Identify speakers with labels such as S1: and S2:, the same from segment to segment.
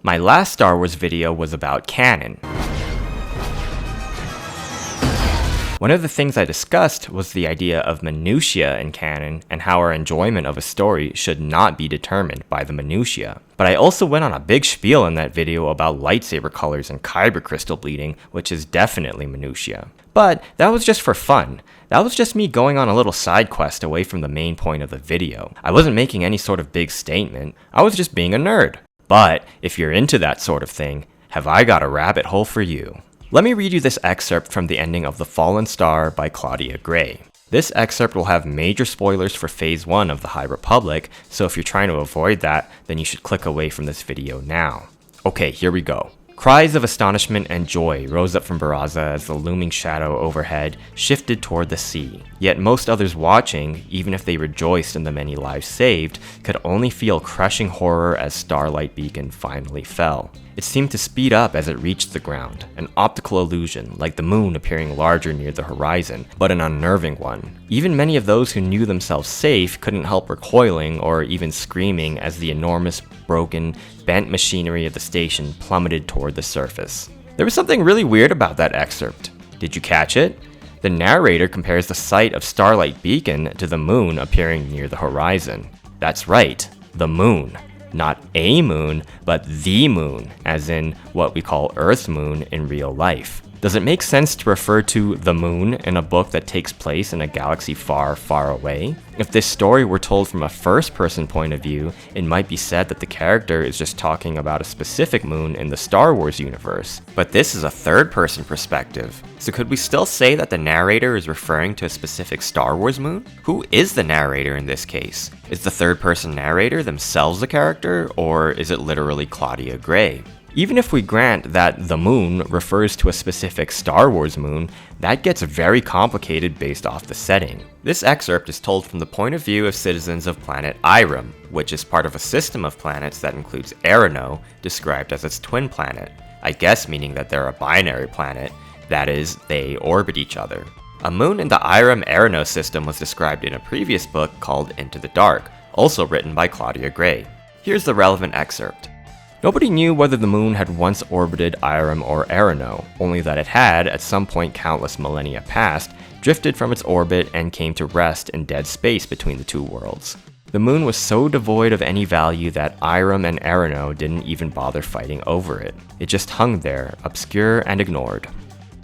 S1: My last Star Wars video was about canon. One of the things I discussed was the idea of minutiae in canon and how our enjoyment of a story should not be determined by the minutiae. But I also went on a big spiel in that video about lightsaber colors and kyber crystal bleeding, which is definitely minutiae. But that was just for fun. That was just me going on a little side quest away from the main point of the video. I wasn't making any sort of big statement. I was just being a nerd. But if you're into that sort of thing, have I got a rabbit hole for you. Let me read you this excerpt from the ending of The Fallen Star by Claudia Gray. This excerpt will have major spoilers for Phase 1 of The High Republic, so if you're trying to avoid that, then you should click away from this video now. Okay, here we go. Cries of astonishment and joy rose up from Baraza as the looming shadow overhead shifted toward the sea. Yet most others watching, even if they rejoiced in the many lives saved, could only feel crushing horror as Starlight Beacon finally fell. It seemed to speed up as it reached the ground, an optical illusion, like the moon appearing larger near the horizon, but an unnerving one. Even many of those who knew themselves safe couldn't help recoiling or even screaming as the enormous, broken, bent machinery of the station plummeted toward the surface. There was something really weird about that excerpt. Did you catch it? The narrator compares the sight of Starlight Beacon to the moon appearing near the horizon. That's right, the moon. Not a moon, but the moon, as in what we call Earth's moon in real life. Does it make sense to refer to the moon in a book that takes place in a galaxy far, far away? If this story were told from a first-person point of view, it might be said that the character is just talking about a specific moon in the Star Wars universe. But this is a third-person perspective. So could we still say that the narrator is referring to a specific Star Wars moon? Who is the narrator in this case? Is the third-person narrator themselves the character, or is it literally Claudia Gray? Even if we grant that the moon refers to a specific Star Wars moon, that gets very complicated based off the setting. This excerpt is told from the point of view of citizens of planet Eiram, which is part of a system of planets that includes Arano, described as its twin planet. I guess meaning that they're a binary planet, that is, they orbit each other. A moon in the Eiram-Arano system was described in a previous book called Into the Dark, also written by Claudia Gray. Here's the relevant excerpt. Nobody knew whether the moon had once orbited Eiram or Arano, only that it had, at some point countless millennia past, drifted from its orbit and came to rest in dead space between the two worlds. The moon was so devoid of any value that Eiram and Arano didn't even bother fighting over it. It just hung there, obscure and ignored.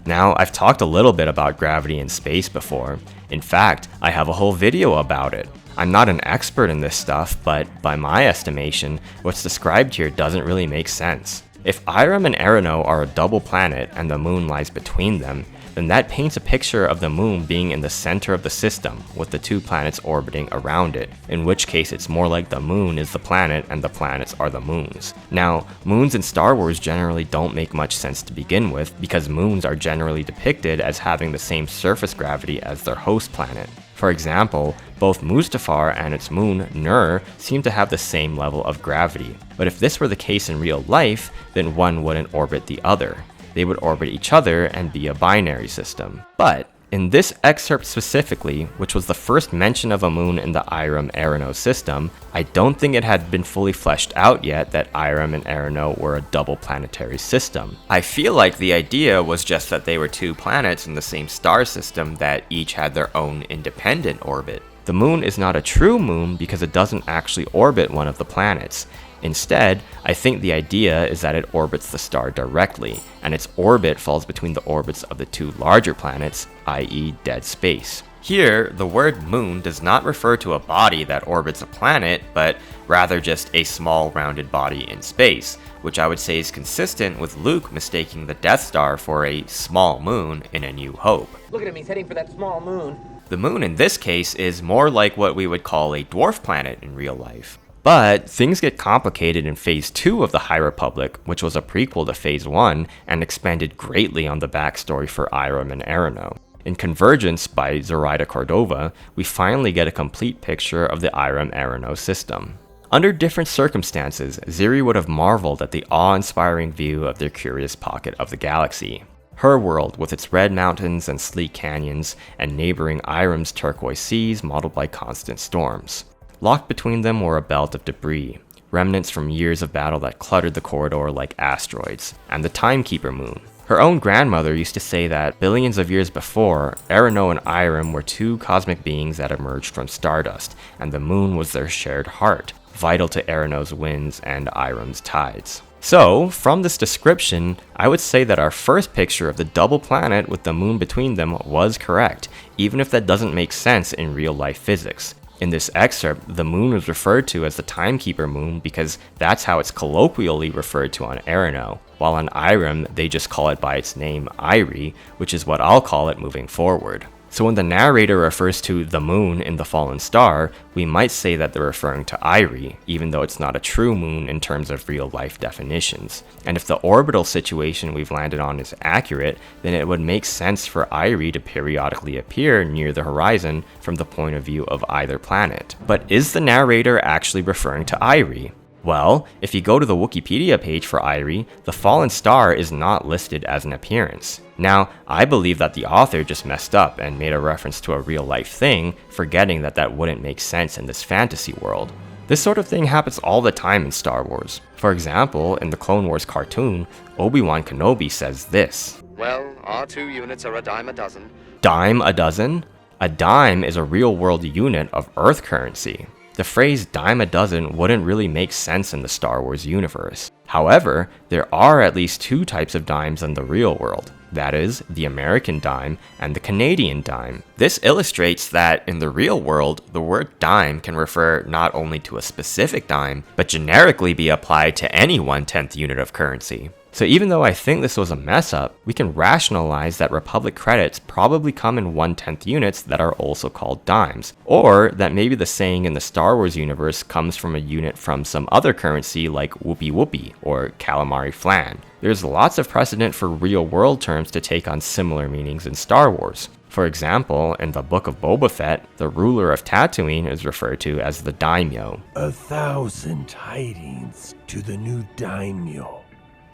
S1: Now, I've talked a little bit about gravity in space before. In fact, I have a whole video about it. I'm not an expert in this stuff, but by my estimation, what's described here doesn't really make sense. If Eiram and Arano are a double planet and the moon lies between them, then that paints a picture of the moon being in the center of the system, with the two planets orbiting around it, in which case it's more like the moon is the planet and the planets are the moons. Now, moons in Star Wars generally don't make much sense to begin with, because moons are generally depicted as having the same surface gravity as their host planet. For example, both Mustafar and its moon, Nur, seem to have the same level of gravity. But if this were the case in real life, then one wouldn't orbit the other. They would orbit each other and be a binary system. But in this excerpt specifically, which was the first mention of a moon in the Eiram-Arano system, I don't think it had been fully fleshed out yet that Eiram and Arano were a double planetary system. I feel like the idea was just that they were two planets in the same star system that each had their own independent orbit. The moon is not a true moon because it doesn't actually orbit one of the planets. Instead, I think the idea is that it orbits the star directly, and its orbit falls between the orbits of the two larger planets, i.e. dead space. Here, the word moon does not refer to a body that orbits a planet, but rather just a small rounded body in space, which I would say is consistent with Luke mistaking the Death Star for a small moon in A New Hope.
S2: Look at him, he's heading for that small moon.
S1: The moon in this case is more like what we would call a dwarf planet in real life. But things get complicated in Phase 2 of the High Republic, which was a prequel to Phase 1 and expanded greatly on the backstory for Eiram and Arano. In Convergence by Zoraida Cordova, we finally get a complete picture of the Eiram-Arano system. Under different circumstances, Ziri would have marveled at the awe-inspiring view of their curious pocket of the galaxy. Her world, with its red mountains and sleek canyons, and neighboring Eiram's turquoise seas modeled by constant storms. Locked between them were a belt of debris, remnants from years of battle that cluttered the corridor like asteroids, and the Timekeeper moon. Her own grandmother used to say that billions of years before, Erino and Irem were two cosmic beings that emerged from stardust, and the moon was their shared heart, vital to Erino's winds and Irem's tides. So, from this description, I would say that our first picture of the double planet with the moon between them was correct, even if that doesn't make sense in real-life physics. In this excerpt, the moon is referred to as the Timekeeper moon because that's how it's colloquially referred to on Erino, while on Irem, they just call it by its name, Irie, which is what I'll call it moving forward. So when the narrator refers to the moon in The Fallen Star, we might say that they're referring to Irie, even though it's not a true moon in terms of real-life definitions. And if the orbital situation we've landed on is accurate, then it would make sense for Irie to periodically appear near the horizon from the point of view of either planet. But is the narrator actually referring to Irie? Well, if you go to the Wikipedia page for Irie, the fallen star is not listed as an appearance. Now, I believe that the author just messed up and made a reference to a real-life thing, forgetting that that wouldn't make sense in this fantasy world. This sort of thing happens all the time in Star Wars. For example, in the Clone Wars cartoon, Obi-Wan Kenobi says this.
S3: Well, our 2 units are a dime a dozen.
S1: Dime a dozen? A dime is a real-world unit of Earth currency. The phrase dime a dozen wouldn't really make sense in the Star Wars universe. However, there are at least 2 types of dimes in the real world. That is, the American dime and the Canadian dime. This illustrates that in the real world, the word dime can refer not only to a specific dime, but generically be applied to any 1/10th unit of currency. So even though I think this was a mess up, we can rationalize that Republic credits probably come in 1/10th units that are also called dimes, or that maybe the saying in the Star Wars universe comes from a unit from some other currency like whoopie whoopie or calamari flan. There's lots of precedent for real world terms to take on similar meanings in Star Wars. For example, in the Book of Boba Fett, the ruler of Tatooine is referred to as the daimyo.
S4: 1,000 tidings to the new daimyo.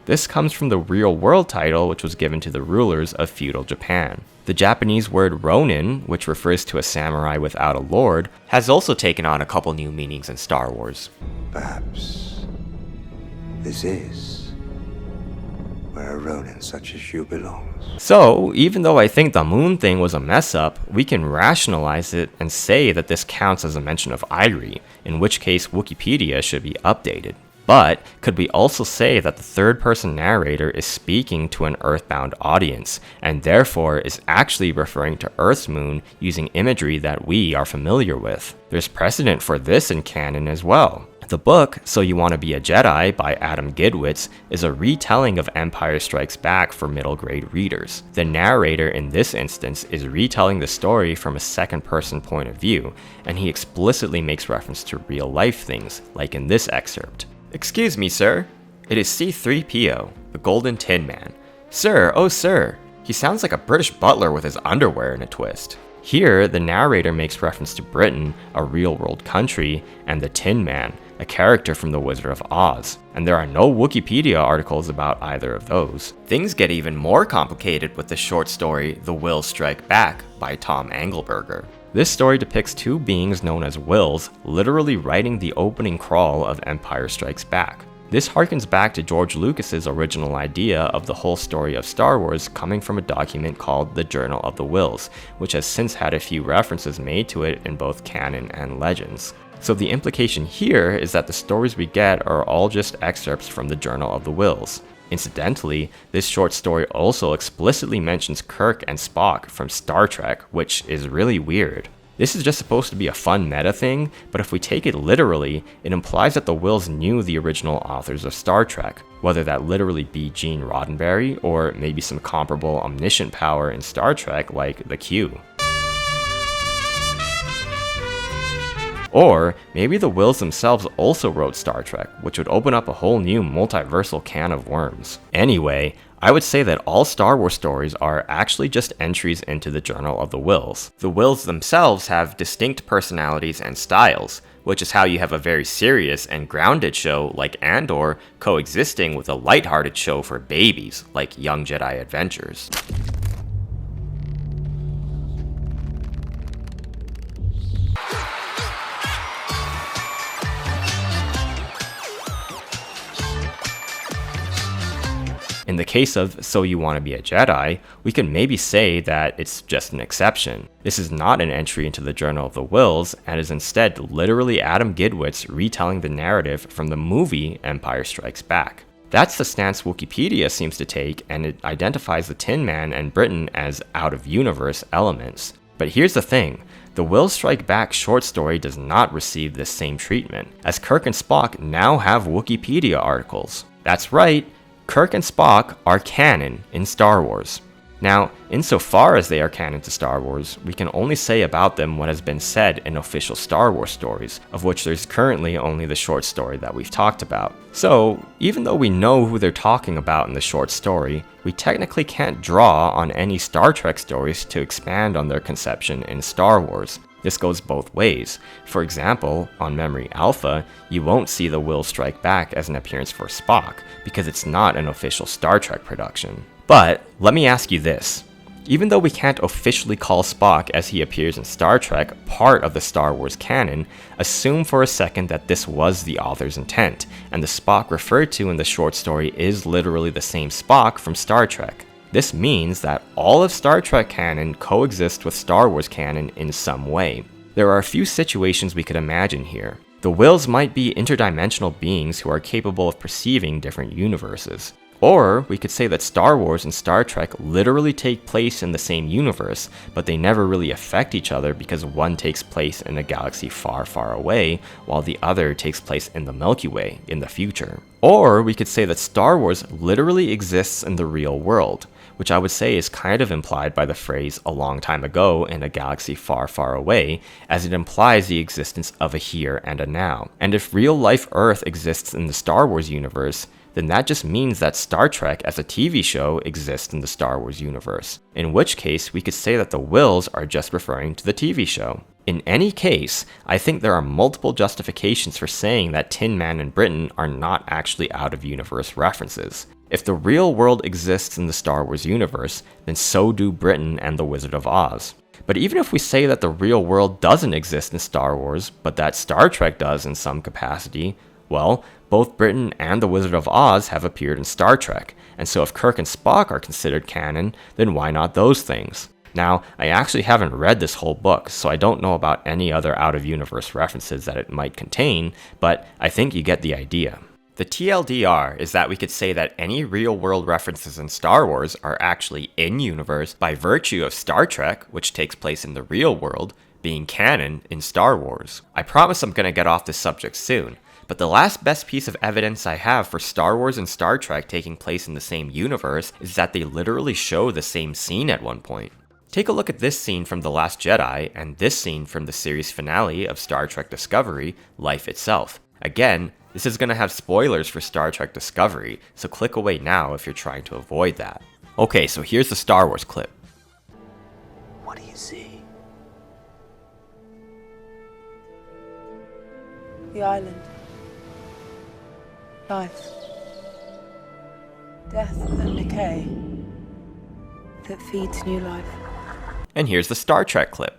S1: This comes from the real-world title which was given to the rulers of feudal Japan. The Japanese word ronin, which refers to a samurai without a lord, has also taken on a couple new meanings in Star Wars.
S5: Perhaps this is where a ronin such as you belongs.
S1: So, even though I think the moon thing was a mess up, we can rationalize it and say that this counts as a mention of Irie, in which case Wikipedia should be updated. But could we also say that the third-person narrator is speaking to an Earthbound audience, and therefore is actually referring to Earth's moon using imagery that we are familiar with? There's precedent for this in canon as well. The book, So You Want to Be a Jedi by Adam Gidwitz, is a retelling of Empire Strikes Back for middle grade readers. The narrator in this instance is retelling the story from a second-person point of view, and he explicitly makes reference to real-life things, like in this excerpt. "Excuse me, sir. It is C-3PO, the Golden Tin Man. Sir, oh sir. He sounds like a British butler with his underwear in a twist." Here, the narrator makes reference to Britain, a real-world country, and the Tin Man, a character from The Wizard of Oz, and there are no Wikipedia articles about either of those. Things get even more complicated with the short story The Wills Strike Back by Tom Engelberger. This story depicts 2 beings known as Wills literally writing the opening crawl of Empire Strikes Back. This harkens back to George Lucas's original idea of the whole story of Star Wars coming from a document called the Journal of the Wills, which has since had a few references made to it in both canon and legends. So the implication here is that the stories we get are all just excerpts from the Journal of the Wills. Incidentally, this short story also explicitly mentions Kirk and Spock from Star Trek, which is really weird. This is just supposed to be a fun meta thing, but if we take it literally, it implies that the Wills knew the original authors of Star Trek, whether that literally be Gene Roddenberry, or maybe some comparable omniscient power in Star Trek like the Q. Or maybe the Wills themselves also wrote Star Trek, which would open up a whole new multiversal can of worms. Anyway, I would say that all Star Wars stories are actually just entries into the Journal of the Wills. The Wills themselves have distinct personalities and styles, which is how you have a very serious and grounded show like Andor coexisting with a lighthearted show for babies like Young Jedi Adventures. In the case of So You Want to Be a Jedi, we can maybe say that it's just an exception. This is not an entry into the Journal of the Whills, and is instead literally Adam Gidwitz retelling the narrative from the movie Empire Strikes Back. That's the stance Wikipedia seems to take, and it identifies the Tin Man and Britain as out-of-universe elements. But here's the thing, the Whills Strike Back short story does not receive this same treatment, as Kirk and Spock now have Wikipedia articles. That's right, Kirk and Spock are canon in Star Wars. Now, insofar as they are canon to Star Wars, we can only say about them what has been said in official Star Wars stories, of which there's currently only the short story that we've talked about. So, even though we know who they're talking about in the short story, we technically can't draw on any Star Trek stories to expand on their conception in Star Wars. This goes both ways. For example, on Memory Alpha, you won't see the Whills Strike Back as an appearance for Spock, because it's not an official Star Trek production. But, let me ask you this. Even though we can't officially call Spock as he appears in Star Trek part of the Star Wars canon, assume for a second that this was the author's intent, and the Spock referred to in the short story is literally the same Spock from Star Trek. This means that all of Star Trek canon coexists with Star Wars canon in some way. There are a few situations we could imagine here. The Whills might be interdimensional beings who are capable of perceiving different universes. Or we could say that Star Wars and Star Trek literally take place in the same universe, but they never really affect each other because one takes place in a galaxy far, far away, while the other takes place in the Milky Way in the future. Or we could say that Star Wars literally exists in the real world, which I would say is kind of implied by the phrase "a long time ago in a galaxy far, far away," as it implies the existence of a here and a now. And if real-life Earth exists in the Star Wars universe, then that just means that Star Trek as a TV show exists in the Star Wars universe, in which case we could say that the Whills are just referring to the TV show. In any case, I think there are multiple justifications for saying that Tin Man and Britain are not actually out-of-universe references. If the real world exists in the Star Wars universe, then so do Britain and the Wizard of Oz. But even if we say that the real world doesn't exist in Star Wars, but that Star Trek does in some capacity, well, both Britain and the Wizard of Oz have appeared in Star Trek, and so if Kirk and Spock are considered canon, then why not those things? Now, I actually haven't read this whole book, so I don't know about any other out-of-universe references that it might contain, but I think you get the idea. The TLDR is that we could say that any real-world references in Star Wars are actually in-universe by virtue of Star Trek, which takes place in the real world, being canon in Star Wars. I promise I'm gonna get off this subject soon, but the last best piece of evidence I have for Star Wars and Star Trek taking place in the same universe is that they literally show the same scene at one point. Take a look at this scene from The Last Jedi and this scene from the series finale of Star Trek Discovery, Life Itself. Again, this is going to have spoilers for Star Trek Discovery, so click away now if you're trying to avoid that. Okay, so here's the Star Wars clip.
S5: What do you see?
S6: The island. Life. Death and decay that feeds new life.
S1: And here's the Star Trek clip.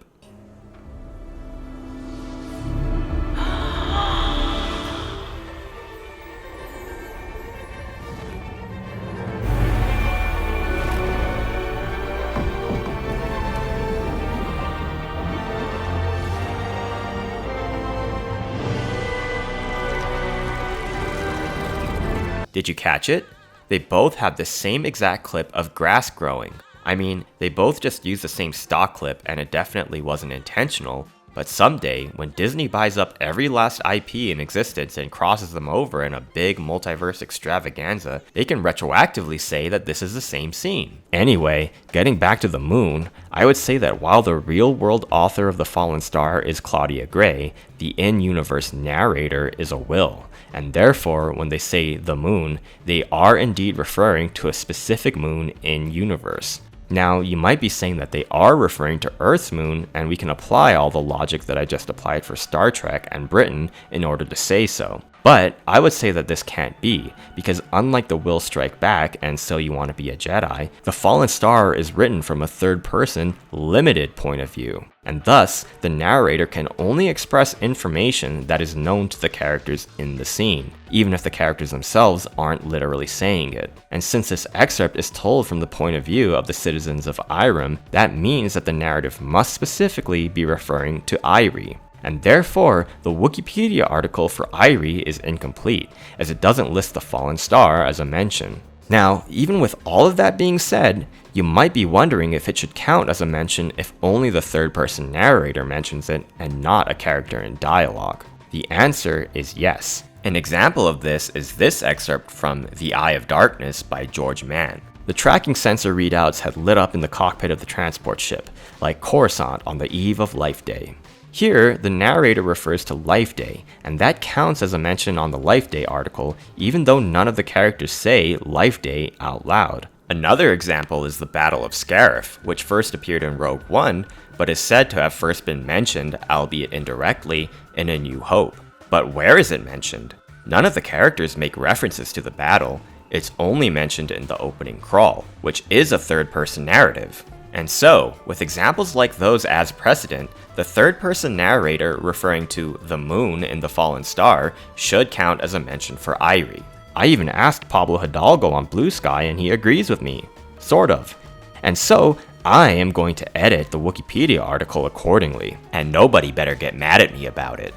S1: Did you catch it? They both have the same exact clip of grass growing. I mean, they both just used the same stock clip and it definitely wasn't intentional, but someday, when Disney buys up every last IP in existence and crosses them over in a big multiverse extravaganza, they can retroactively say that this is the same scene. Anyway, getting back to the moon, I would say that while the real-world author of The Fallen Star is Claudia Gray, the in-universe narrator is a Will, and therefore, when they say the moon, they are indeed referring to a specific moon in-universe. Now, you might be saying that they are referring to Earth's moon, and we can apply all the logic that I just applied for Star Trek and Britain in order to say so. But I would say that this can't be, because unlike the Will Strike Back and So You Want to Be a Jedi, The Fallen Star is written from a third-person, limited point of view, and thus, the narrator can only express information that is known to the characters in the scene, even if the characters themselves aren't literally saying it. And since this excerpt is told from the point of view of the citizens of Irem, that means that the narrative must specifically be referring to Irie. And therefore, the Wikipedia article for Irie is incomplete, as it doesn't list the Fallen Star as a mention. Now, even with all of that being said, you might be wondering if it should count as a mention if only the third-person narrator mentions it and not a character in dialogue. The answer is yes. An example of this is this excerpt from The Eye of Darkness by George Mann. The tracking sensor readouts had lit up in the cockpit of the transport ship, like Coruscant on the eve of Life Day. Here, the narrator refers to Life Day, and that counts as a mention on the Life Day article, even though none of the characters say Life Day out loud. Another example is the Battle of Scarif, which first appeared in Rogue One, but is said to have first been mentioned, albeit indirectly, in A New Hope. But where is it mentioned? None of the characters make references to the battle, it's only mentioned in the opening crawl, which is a third-person narrative. And so, with examples like those as precedent, the third-person narrator referring to the moon in The Fallen Star should count as a mention for Irie. I even asked Pablo Hidalgo on Blue Sky and he agrees with me. Sort of. And so, I am going to edit the Wikipedia article accordingly, and nobody better get mad at me about it.